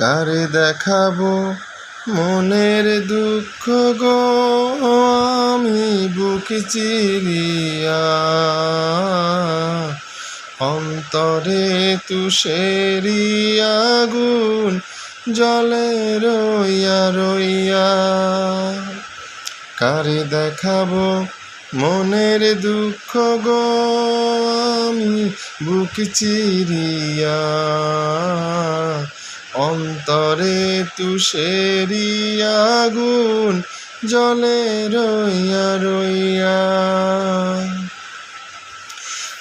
কারে দেখাবো মনের দুঃখ গো আমি বুক চিরিয়া, অন্তরে তুষেরি আগুন জলে রইয়া রইয়া। কারে দেখাবো মনের দুঃখ গো আমি বুক চিরিয়া, অন্তরে তুষেরি আগুন জলে রইয়া রইয়া।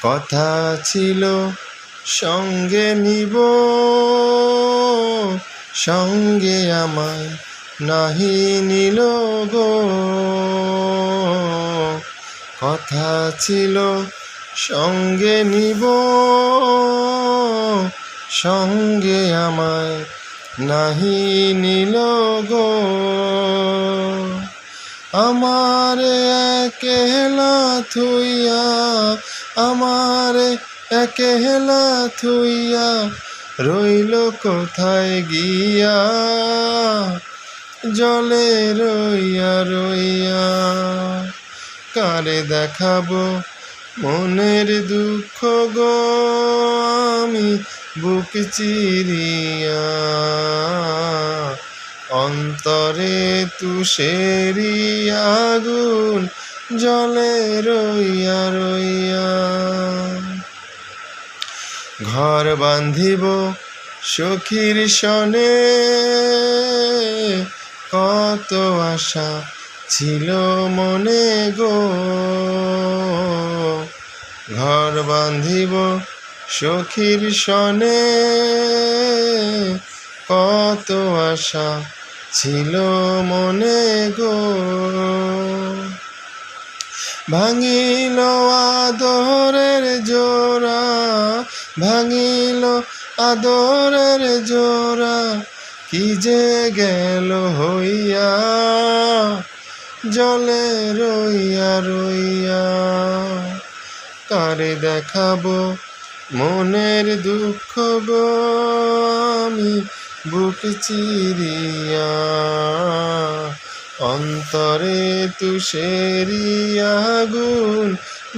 কথা ছিল সঙ্গে নিব, সঙ্গে আমায় নাহি নিল গো। কথা ছিল সঙ্গে নিব, সঙ্গে আমায় নাহি নিল গো। আমারে একেলা থুইয়া, আমারে একেলা থুইয়া রইল কোথায় গিয়া, জলে রইয়া রইয়া। কারে দেখাবো মনের দুঃখ গো আমি বুক চিরিয়া, অন্তরে তুষেরি আগুন জলে রইয়া রইয়া। ঘর বাঁধিব সখীর সনে, কত আশা ছিল মনে গো। ঘর বাঁধিব সখীর সনে, কত আশা ছিল মনে গো। ভাঙিল আদরের জোড়া, ভাঙিল আদরের জোড়া, কি যে গেল হইয়া, জলে রইয়া রইয়া। কারে দেখাবো মনের দুঃখ গো আমি বুক চিরিয়া, অন্তরে তুষেরি আগুন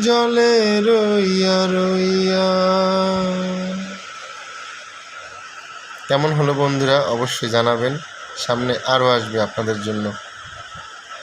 জলে রইয়া রইয়া। কেমন হলো বন্ধুরা অবশ্যই জানাবেন, সামনে আরও আসবে আপনাদের জন্য।